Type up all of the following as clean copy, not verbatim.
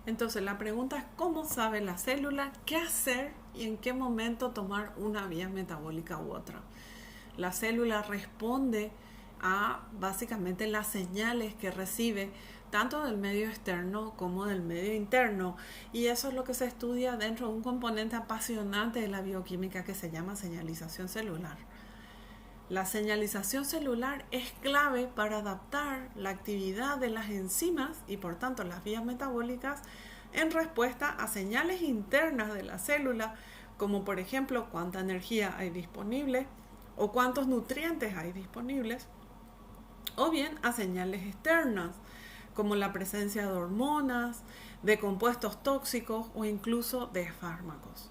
Entonces la pregunta es cómo sabe la célula qué hacer y en qué momento tomar una vía metabólica u otra. La célula responde a básicamente las señales que recibe tanto del medio externo como del medio interno, y eso es lo que se estudia dentro de un componente apasionante de la bioquímica que se llama señalización celular. La señalización celular es clave para adaptar la actividad de las enzimas y por tanto las vías metabólicas en respuesta a señales internas de la célula, como por ejemplo cuánta energía hay disponible o cuántos nutrientes hay disponibles, o bien a señales externas, como la presencia de hormonas, de compuestos tóxicos o incluso de fármacos.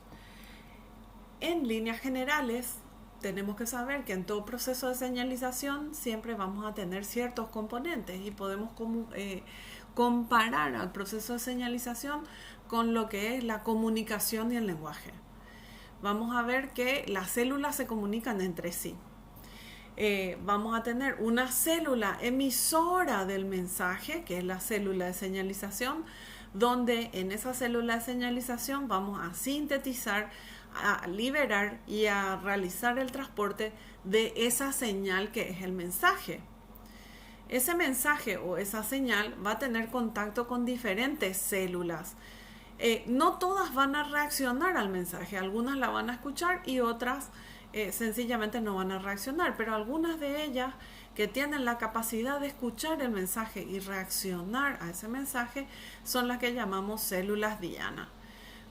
En líneas generales, tenemos que saber que en todo proceso de señalización siempre vamos a tener ciertos componentes y podemos comparar al proceso de señalización con lo que es la comunicación y el lenguaje. Vamos a ver que las células se comunican entre sí. Vamos a tener una célula emisora del mensaje, que es la célula de señalización, donde en esa célula de señalización vamos a sintetizar, a liberar y a realizar el transporte de esa señal que es el mensaje. Ese mensaje o esa señal va a tener contacto con diferentes células. No todas van a reaccionar al mensaje, algunas la van a escuchar y otras sencillamente no van a reaccionar, pero algunas de ellas que tienen la capacidad de escuchar el mensaje y reaccionar a ese mensaje son las que llamamos células diana.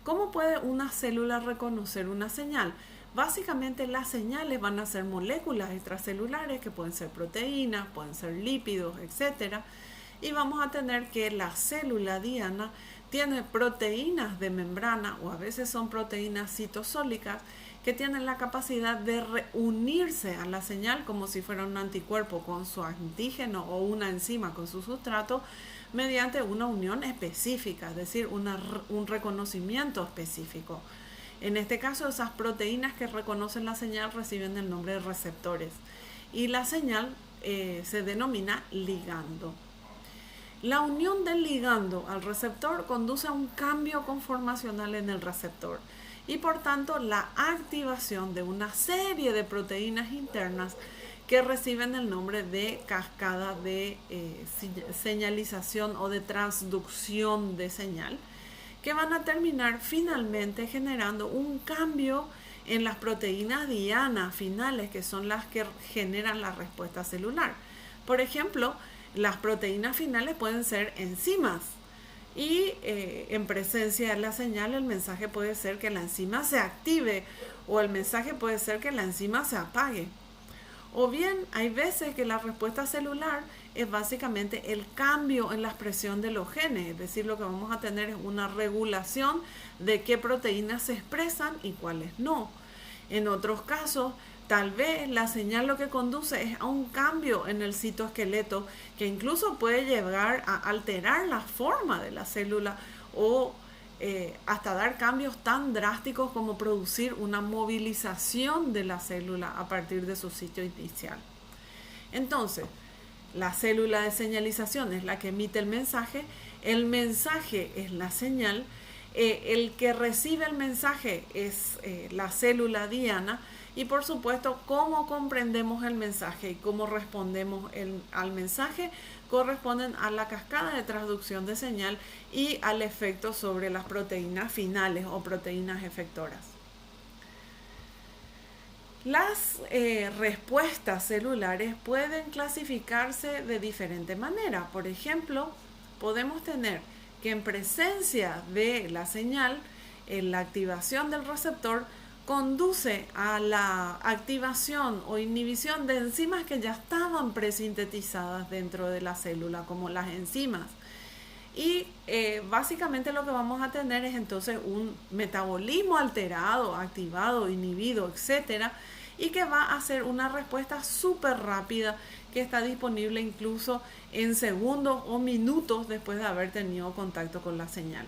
¿Cómo puede una célula reconocer una señal? Básicamente las señales van a ser moléculas extracelulares que pueden ser proteínas, pueden ser lípidos, etc. Y vamos a tener que la célula diana tiene proteínas de membrana o a veces son proteínas citosólicas que tienen la capacidad de reunirse a la señal como si fuera un anticuerpo con su antígeno o una enzima con su sustrato mediante una unión específica, es decir, un reconocimiento específico. En este caso, esas proteínas que reconocen la señal reciben el nombre de receptores y la señal se denomina ligando. La unión del ligando al receptor conduce a un cambio conformacional en el receptor y por tanto la activación de una serie de proteínas internas que reciben el nombre de cascada de señalización o de transducción de señal, que van a terminar finalmente generando un cambio en las proteínas diana finales, que son las que generan la respuesta celular. Por ejemplo, las proteínas finales pueden ser enzimas y en presencia de la señal el mensaje puede ser que la enzima se active o el mensaje puede ser que la enzima se apague. O bien hay veces que la respuesta celular es básicamente el cambio en la expresión de los genes, es decir, lo que vamos a tener es una regulación de qué proteínas se expresan y cuáles no. En otros casos, tal vez la señal lo que conduce es a un cambio en el citoesqueleto que incluso puede llegar a alterar la forma de la célula o hasta dar cambios tan drásticos como producir una movilización de la célula a partir de su sitio inicial. Entonces, la célula de señalización es la que emite el mensaje es la señal, el que recibe el mensaje es la célula diana y por supuesto cómo comprendemos el mensaje y cómo respondemos al mensaje corresponden a la cascada de transducción de señal y al efecto sobre las proteínas finales o proteínas efectoras. Las respuestas celulares pueden clasificarse de diferente manera. Por ejemplo, podemos tener que en presencia de la señal, la activación del receptor conduce a la activación o inhibición de enzimas que ya estaban presintetizadas dentro de la célula, como las enzimas. Y básicamente lo que vamos a tener es entonces un metabolismo alterado, activado, inhibido, etcétera, y que va a hacer una respuesta súper rápida que está disponible incluso en segundos o minutos después de haber tenido contacto con la señal.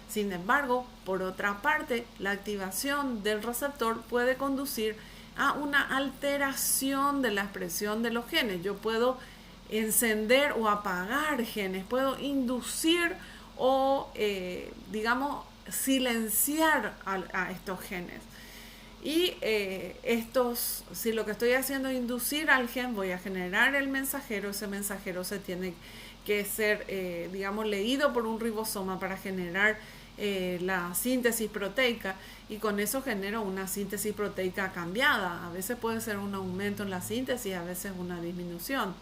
Sin embargo, por otra parte, la activación del receptor puede conducir a una alteración de la expresión de los genes. Yo puedo encender o apagar genes, puedo inducir o digamos, silenciar a estos genes. Y si lo que estoy haciendo es inducir al gen, voy a generar el mensajero. Ese mensajero se tiene que ser, digamos, leído por un ribosoma para generar la síntesis proteica, y con eso genero una síntesis proteica cambiada. A veces puede ser un aumento en la síntesis, a veces una disminución.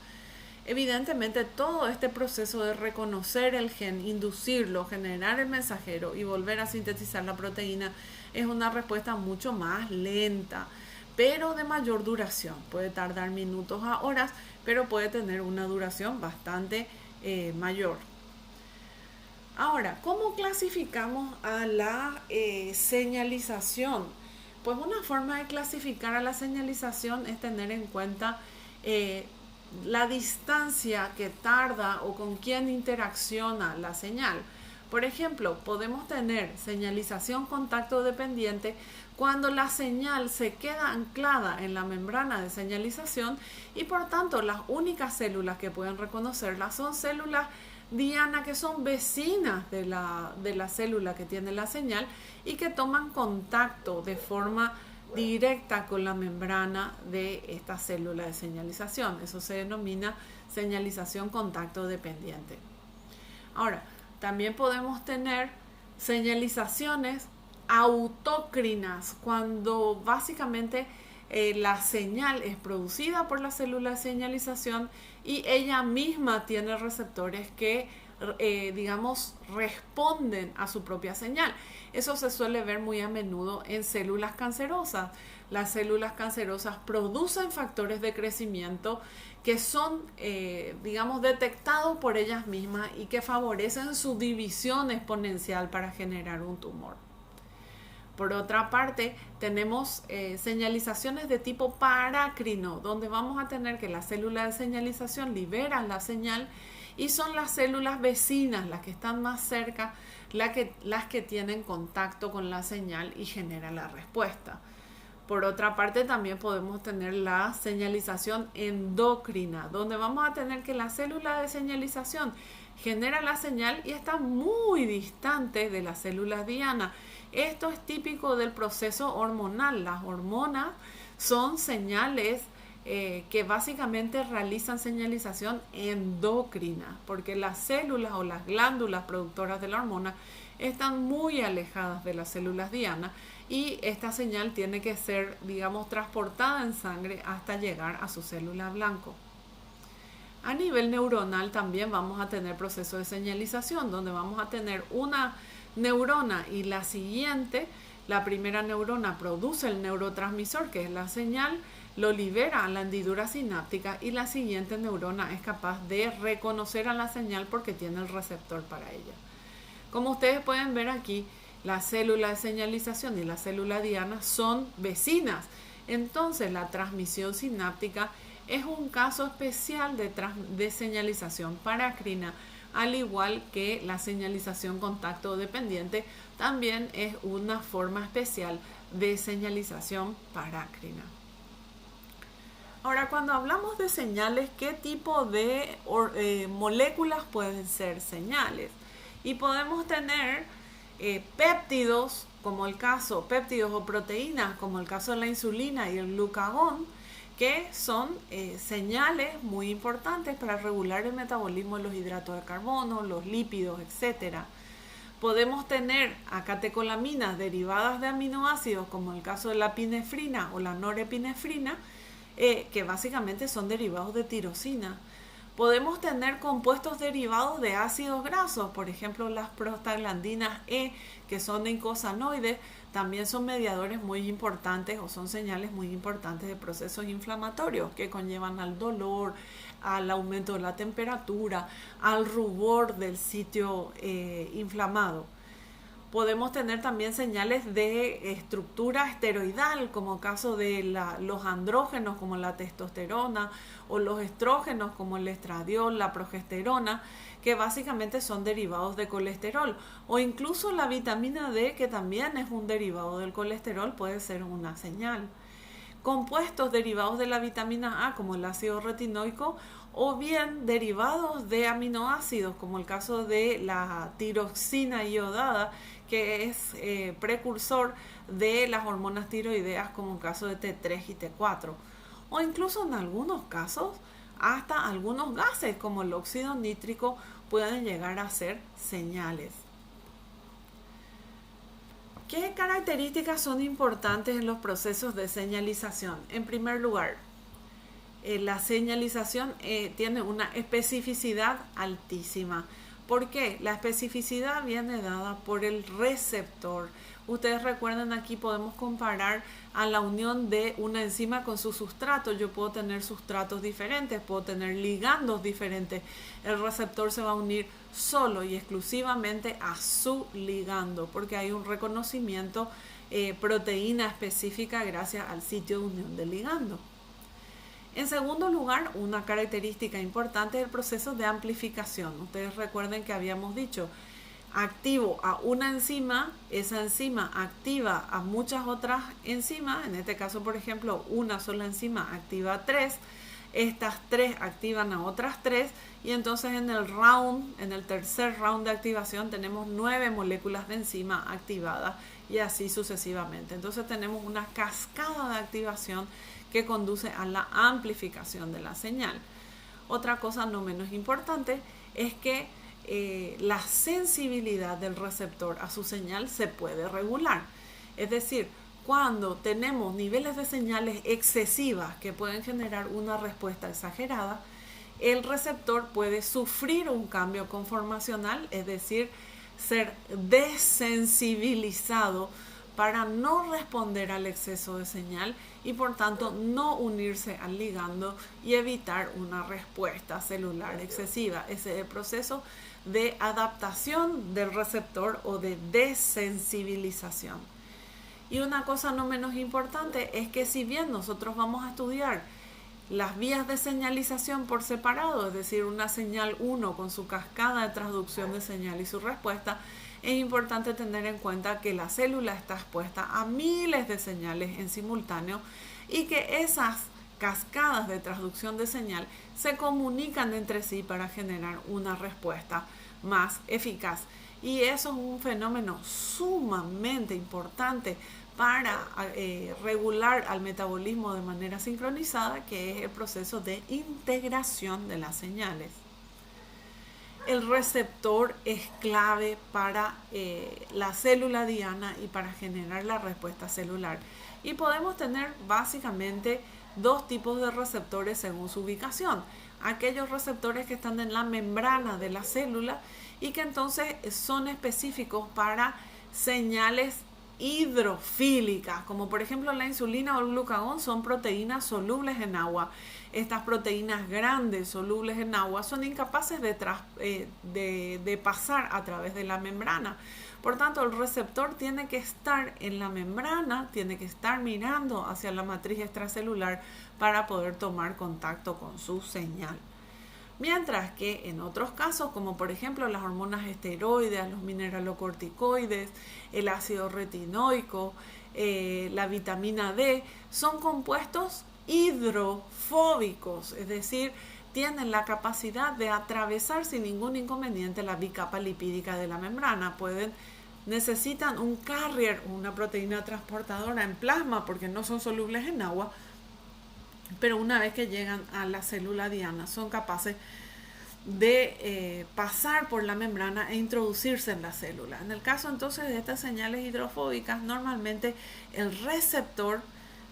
Evidentemente, todo este proceso de reconocer el gen, inducirlo, generar el mensajero y volver a sintetizar la proteína es una respuesta mucho más lenta, pero de mayor duración. Puede tardar minutos a horas, pero puede tener una duración bastante mayor. Ahora, ¿cómo clasificamos a la señalización? Pues una forma de clasificar a la señalización es tener en cuenta la distancia que tarda o con quién interacciona la señal. Por ejemplo, podemos tener señalización contacto dependiente cuando la señal se queda anclada en la membrana de señalización y por tanto las únicas células que pueden reconocerla son células diana que son vecinas de la célula que tiene la señal y que toman contacto de forma directa con la membrana de esta célula de señalización. Eso se denomina señalización contacto dependiente. Ahora, también podemos tener señalizaciones autócrinas, cuando básicamente la señal es producida por la célula de señalización y ella misma tiene receptores que digamos, responden a su propia señal. Eso se suele ver muy a menudo en células cancerosas. Las células cancerosas producen factores de crecimiento que son, digamos, detectados por ellas mismas y que favorecen su división exponencial para generar un tumor. Por otra parte, tenemos señalizaciones de tipo parácrino, donde vamos a tener que las células de señalización liberan la señal y son las células vecinas, las que están más cerca, las que tienen contacto con la señal y generan la respuesta. Por otra parte, también podemos tener la señalización endocrina, donde vamos a tener que la célula de señalización genera la señal y está muy distante de las células diana. Esto es típico del proceso hormonal. Las hormonas son señales que básicamente realizan señalización endocrina, porque las células o las glándulas productoras de la hormona están muy alejadas de las células diana y esta señal tiene que ser, digamos, transportada en sangre hasta llegar a su célula blanco. A nivel neuronal también vamos a tener procesos de señalización, donde vamos a tener una neurona y la siguiente. La primera neurona produce el neurotransmisor, que es la señal, lo libera a la hendidura sináptica y la siguiente neurona es capaz de reconocer a la señal porque tiene el receptor para ella. Como ustedes pueden ver aquí, la célula de señalización y la célula diana son vecinas. Entonces la transmisión sináptica es un caso especial de señalización parácrina, al igual que la señalización contacto dependiente también es una forma especial de señalización parácrina. Ahora, cuando hablamos de señales, ¿qué tipo de moléculas pueden ser señales? Y podemos tener péptidos, como el caso, péptidos o proteínas, como el caso de la insulina y el glucagón, que son señales muy importantes para regular el metabolismo de los hidratos de carbono, los lípidos, etc. Podemos tener catecolaminas derivadas de aminoácidos, como el caso de la epinefrina o la norepinefrina, que básicamente son derivados de tirosina. Podemos tener compuestos derivados de ácidos grasos, por ejemplo las prostaglandinas E, que son eicosanoides, también son mediadores muy importantes o son señales muy importantes de procesos inflamatorios que conllevan al dolor, al aumento de la temperatura, al rubor del sitio inflamado. Podemos tener también señales de estructura esteroidal, como caso de los andrógenos como la testosterona o los estrógenos como el estradiol, la progesterona, que básicamente son derivados de colesterol, o incluso la vitamina D, que también es un derivado del colesterol, puede ser una señal. compuestos derivados de la vitamina A, como el ácido retinoico, o bien derivados de aminoácidos, como el caso de la tiroxina iodada, que es precursor de las hormonas tiroideas, como el caso de T3 y T4, o incluso en algunos casos hasta algunos gases como el óxido nítrico pueden llegar a ser señales. ¿Qué características son importantes en los procesos de señalización? En primer lugar, la señalización tiene una especificidad altísima. ¿Por qué? La especificidad viene dada por el receptor. Ustedes recuerden, aquí podemos comparar a la unión de una enzima con su sustrato. Yo puedo tener sustratos diferentes, puedo tener ligandos diferentes. El receptor se va a unir solo y exclusivamente a su ligando, porque hay un reconocimiento proteína específica gracias al sitio de unión del ligando. En segundo lugar, una característica importante es el proceso de amplificación. Ustedes recuerden que habíamos dicho, activo a una enzima, esa enzima activa a muchas otras enzimas, en este caso, por ejemplo, una sola enzima activa a 3, estas 3 activan a otras 3, y entonces en el tercer round de activación tenemos 9 moléculas de enzima activadas y así sucesivamente. Entonces tenemos una cascada de activación que conduce a la amplificación de la señal. Otra cosa no menos importante es que la sensibilidad del receptor a su señal se puede regular. Es decir, cuando tenemos niveles de señales excesivas que pueden generar una respuesta exagerada, el receptor puede sufrir un cambio conformacional, es decir, ser desensibilizado para no responder al exceso de señal y por tanto no unirse al ligando y evitar una respuesta celular excesiva. Ese es el proceso de adaptación del receptor o de desensibilización. Y una cosa no menos importante es que si bien nosotros vamos a estudiar las vías de señalización por separado, es decir, una señal 1 con su cascada de transducción de señal y su respuesta, es importante tener en cuenta que la célula está expuesta a miles de señales en simultáneo y que esas cascadas de transducción de señal se comunican entre sí para generar una respuesta más eficaz. Y eso es un fenómeno sumamente importante para regular al metabolismo de manera sincronizada, que es el proceso de integración de las señales. El receptor es clave para la célula diana y para generar la respuesta celular. Y podemos tener básicamente dos tipos de receptores según su ubicación. Aquellos receptores que están en la membrana de la célula y que entonces son específicos para señales hidrofílicas, como por ejemplo la insulina o el glucagón, son proteínas solubles en agua. Estas proteínas grandes solubles en agua son incapaces de pasar a través de la membrana. Por tanto, el receptor tiene que estar en la membrana, tiene que estar mirando hacia la matriz extracelular para poder tomar contacto con su señal. Mientras que en otros casos, como por ejemplo las hormonas esteroides, los mineralocorticoides, el ácido retinoico, la vitamina D, son compuestos hidrofóbicos, es decir, tienen la capacidad de atravesar sin ningún inconveniente la bicapa lipídica de la membrana. Necesitan un carrier, una proteína transportadora en plasma porque no son solubles en agua, pero una vez que llegan a la célula diana son capaces de pasar por la membrana e introducirse en la célula. En el caso entonces de estas señales hidrofóbicas, normalmente el receptor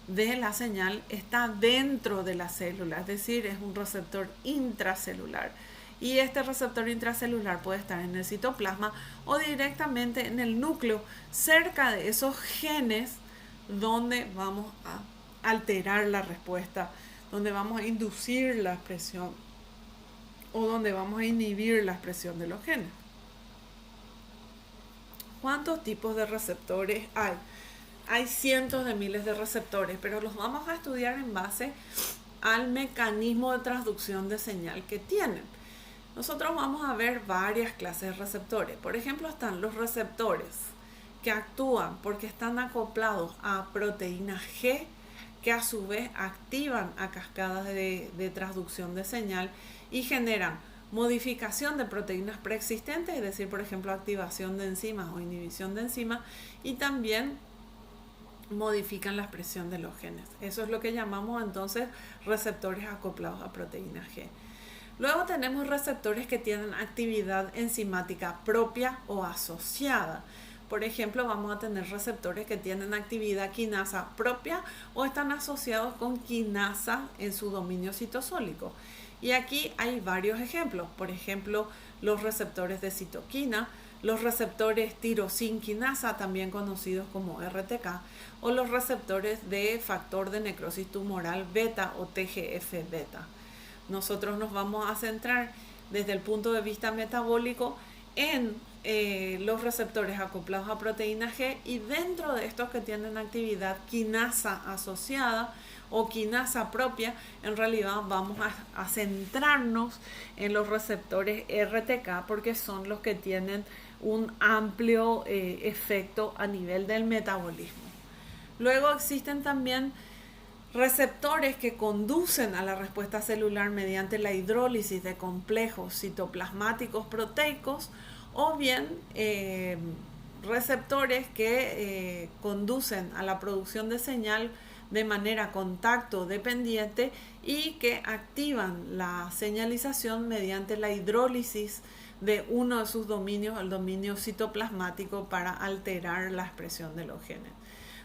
de la señal está dentro de la célula, es decir, es un receptor intracelular. Y este receptor intracelular puede estar en el citoplasma o directamente en el núcleo, cerca de esos genes donde vamos a alterar la respuesta, donde vamos a inducir la expresión o donde vamos a inhibir la expresión de los genes. ¿Cuántos tipos de receptores hay? Hay cientos de miles de receptores, pero los vamos a estudiar en base al mecanismo de transducción de señal que tienen. Nosotros vamos a ver varias clases de receptores. Por ejemplo, están los receptores que actúan porque están acoplados a proteína G, que a su vez activan a cascadas de transducción de señal y generan modificación de proteínas preexistentes, es decir, por ejemplo, activación de enzimas o inhibición de enzimas, y también modifican la expresión de los genes. Eso es lo que llamamos entonces receptores acoplados a proteína G. Luego tenemos receptores que tienen actividad enzimática propia o asociada. Por ejemplo, vamos a tener receptores que tienen actividad quinasa propia o están asociados con quinasa en su dominio citosólico. Y aquí hay varios ejemplos. Por ejemplo, los receptores de citoquina, los receptores tirosin quinasa, también conocidos como RTK, o los receptores de factor de necrosis tumoral beta o TGF-beta. Nosotros nos vamos a centrar desde el punto de vista metabólico en los receptores acoplados a proteína G, y dentro de estos que tienen actividad quinasa asociada o quinasa propia, en realidad vamos a centrarnos en los receptores RTK porque son los que tienen un amplio efecto a nivel del metabolismo. Luego existen también receptores que conducen a la respuesta celular mediante la hidrólisis de complejos citoplasmáticos proteicos, o bien receptores que conducen a la producción de señal de manera contacto dependiente y que activan la señalización mediante la hidrólisis de uno de sus dominios, el dominio citoplasmático, para alterar la expresión de los genes.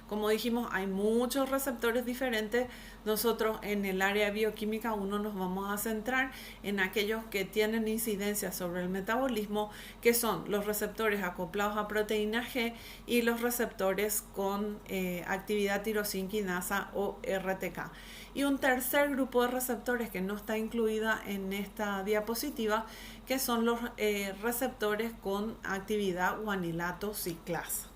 Como dijimos, hay muchos receptores diferentes. Nosotros en el área de bioquímica 1 nos vamos a centrar en aquellos que tienen incidencia sobre el metabolismo, que son los receptores acoplados a proteína G y los receptores con actividad tirosin quinasa o RTK. Y un tercer grupo de receptores que no está incluida en esta diapositiva, que son los receptores con actividad guanilato ciclasa.